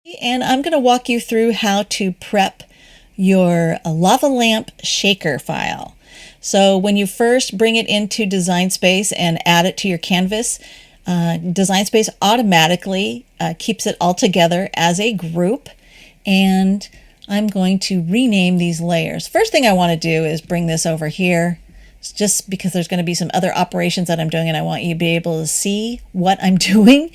And I'm going to walk you through how to prep your lava lamp shaker file. So when you first bring it into Design Space and add it to your canvas, Design Space automatically keeps it all together as a group, and I'm going to rename these layers. First thing I want to do is bring this over here. It's just because there's going to be some other operations that I'm doing and I want you to be able to see what I'm doing.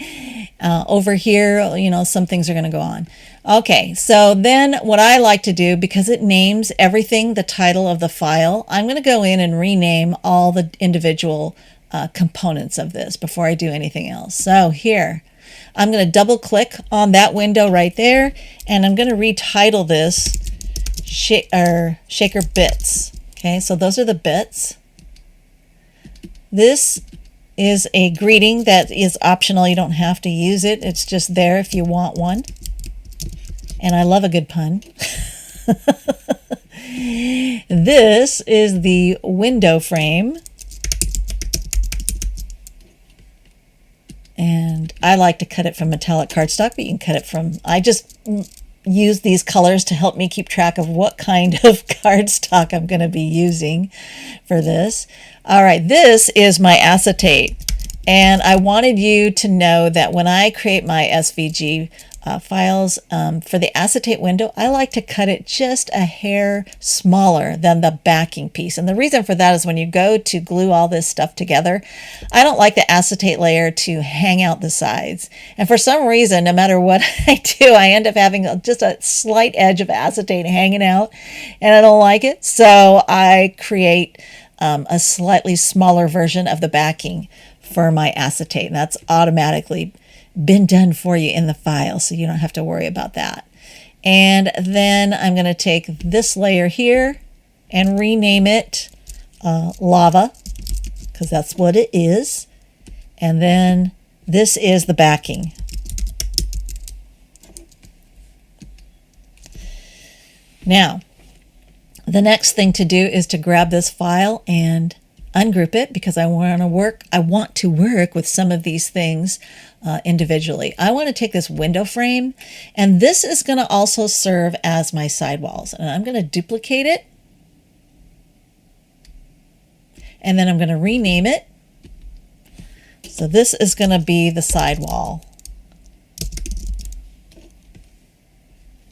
Over here, some things are going to go on. Okay, so then what I like to do, because it names everything the title of the file, I'm going to go in and rename all the individual components of this before I do anything else. So here, I'm going to double click on that window right there, and I'm going to retitle this Shaker Bits. Okay, so those are the bits. This is a greeting that is optional. You don't have to use it. It's just there if you want one. And I love a good pun. This is the window frame. And I like to cut it from metallic cardstock, but you can cut it from, I just use these colors to help me keep track of what kind of cardstock I'm going to be using for this. All right, this is my acetate. And I wanted you to know that when I create my SVG files for the acetate window, I like to cut it just a hair smaller than the backing piece. And the reason for that is when you go to glue all this stuff together, I don't like the acetate layer to hang out the sides. And for some reason, no matter what I do, I end up having just a slight edge of acetate hanging out, and I don't like it. So I create a slightly smaller version of the backing for my acetate, and that's automatically been done for you in the file, so you don't have to worry about that. And then I'm going to take this layer here and rename it lava, because that's what it is. And then this is the backing. Now, the next thing to do is to grab this file and ungroup it, because I want to work with some of these things individually. I want to take this window frame, and this is going to also serve as my sidewalls. And I'm going to duplicate it, and then I'm going to rename it. So this is going to be the sidewall.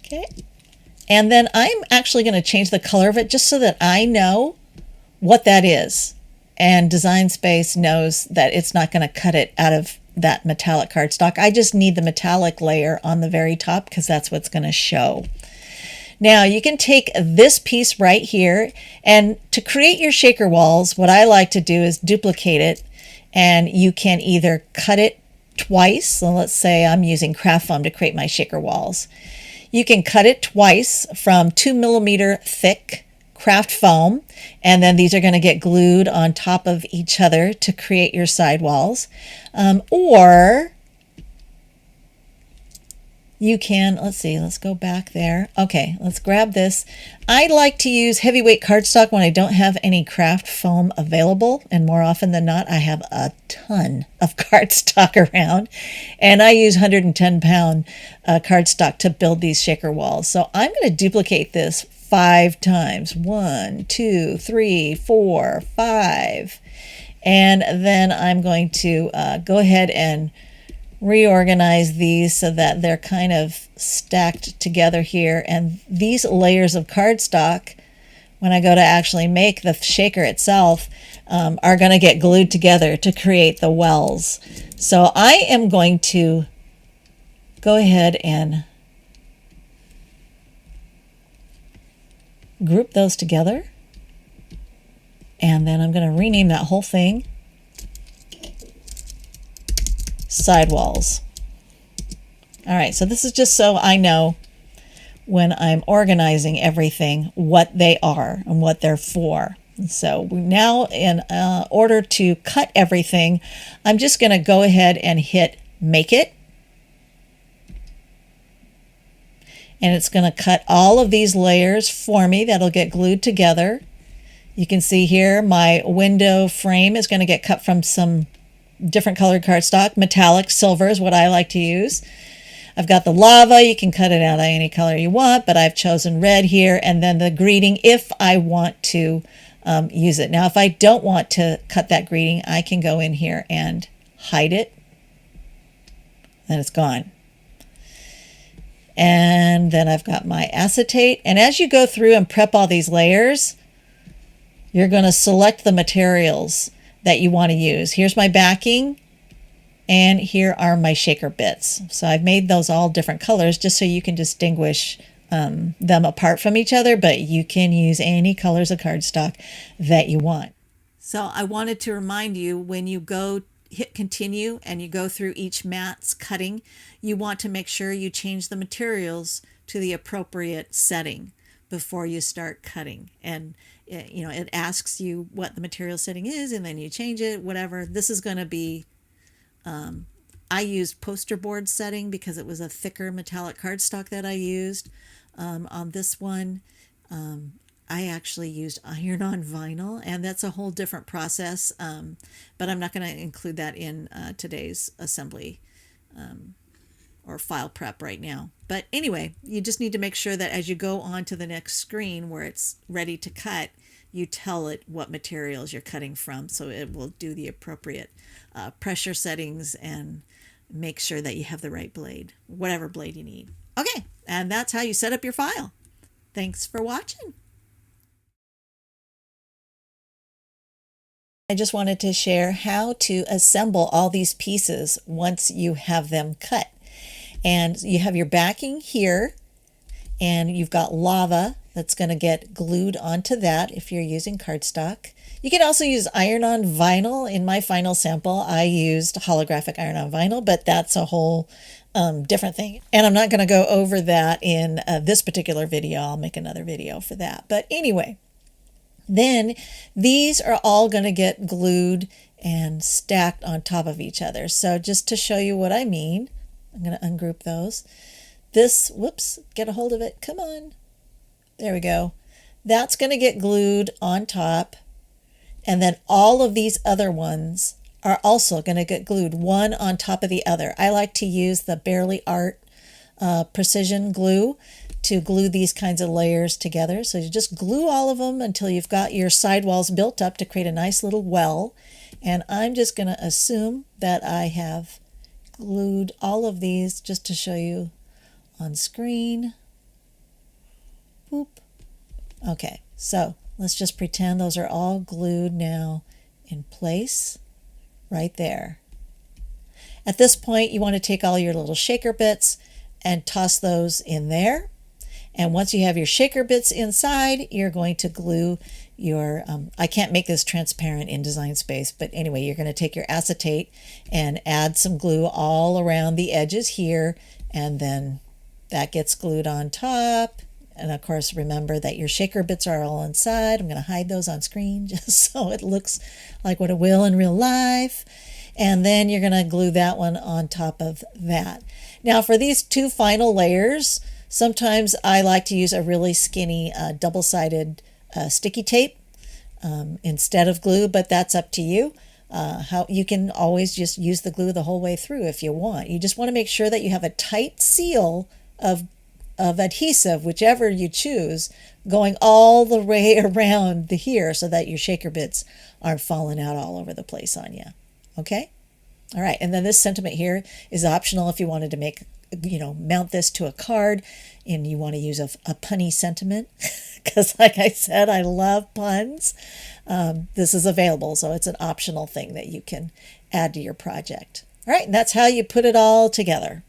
Okay. And then I'm actually going to change the color of it just so that I know what that is. And Design Space knows that it's not going to cut it out of that metallic cardstock. I just need the metallic layer on the very top because that's what's going to show. Now you can take this piece right here, and to create your shaker walls, what I like to do is duplicate it, and you can either cut it twice. So let's say I'm using craft foam to create my shaker walls. You can cut it twice from 2mm thick craft foam, and then these are going to get glued on top of each other to create your sidewalls. Or you can, let's go back there. Okay, let's grab this. I like to use heavyweight cardstock when I don't have any craft foam available, and more often than not, I have a ton of cardstock around, and I use 110-pound cardstock to build these shaker walls. So I'm going to duplicate this 5 times. 1, 2, 3, 4, 5. And then I'm going to go ahead and reorganize these so that they're kind of stacked together here. And these layers of cardstock, when I go to actually make the shaker itself, are going to get glued together to create the wells. So I am going to go ahead and group those together, and then I'm going to rename that whole thing sidewalls. All right, so this is just so I know when I'm organizing everything what they are and what they're for. And so now, in order to cut everything, I'm just going to go ahead and hit Make It. And it's going to cut all of these layers for me. That'll get glued together. You can see here my window frame is going to get cut from some different colored cardstock. Metallic silver is what I like to use. I've got the lava. You can cut it out any color you want, but I've chosen red here. And then the greeting if I want to use it. Now, if I don't want to cut that greeting, I can go in here and hide it. And it's gone. And then I've got my acetate. And as you go through and prep all these layers, you're going to select the materials that you want to use. Here's my backing, and here are my shaker bits. So I've made those all different colors just so you can distinguish them apart from each other, but you can use any colors of cardstock that you want. So I wanted to remind you, when you go hit continue and you go through each mat's cutting, you want to make sure you change the materials to the appropriate setting before you start cutting. And it asks you what the material setting is, and then you change it, whatever. This is going to be, I used poster board setting because it was a thicker metallic cardstock that I used. On this one, I actually used iron-on vinyl, and that's a whole different process, but I'm not going to include that in today's assembly or file prep right now. But anyway, you just need to make sure that as you go on to the next screen where it's ready to cut, you tell it what materials you're cutting from, so it will do the appropriate pressure settings and make sure that you have the right blade, whatever blade you need. Okay, and that's how you set up your file. Thanks for watching. I just wanted to share how to assemble all these pieces once you have them cut. And you have your backing here, and you've got lava that's going to get glued onto that if you're using cardstock. You can also use iron-on vinyl. In my final sample, I used holographic iron-on vinyl, but that's a whole different thing. And I'm not going to go over that in this particular video. I'll make another video for that. But anyway, then these are all going to get glued and stacked on top of each other. So just to show you what I mean, I'm going to ungroup those. This, whoops, get a hold of it. Come on. There we go. That's going to get glued on top. And then all of these other ones are also going to get glued one on top of the other. I like to use the Barely Art precision glue to glue these kinds of layers together. So you just glue all of them until you've got your sidewalls built up to create a nice little well. And I'm just going to assume that I have glued all of these just to show you on screen. Boop. Okay, so let's just pretend those are all glued now in place right there. At this point, you want to take all your little shaker bits and toss those in there. And once you have your shaker bits inside, you're going to glue your, I can't make this transparent in Design Space, but anyway, you're going to take your acetate and add some glue all around the edges here, and then that gets glued on top. And of course, remember that your shaker bits are all inside. I'm going to hide those on screen just so it looks like what it will in real life. And then you're going to glue that one on top of that. Now for these two final layers, sometimes I like to use a really skinny double-sided sticky tape instead of glue, but that's up to you. How you can always just use the glue the whole way through if you want. You just want to make sure that you have a tight seal of adhesive, whichever you choose, going all the way around the here so that your shaker bits aren't falling out all over the place on you. Okay? All right, and then this sentiment here is optional if you wanted to make, mount this to a card and you want to use a punny sentiment, because like I said, I love puns. This is available, so it's an optional thing that you can add to your project. All right, and that's how you put it all together.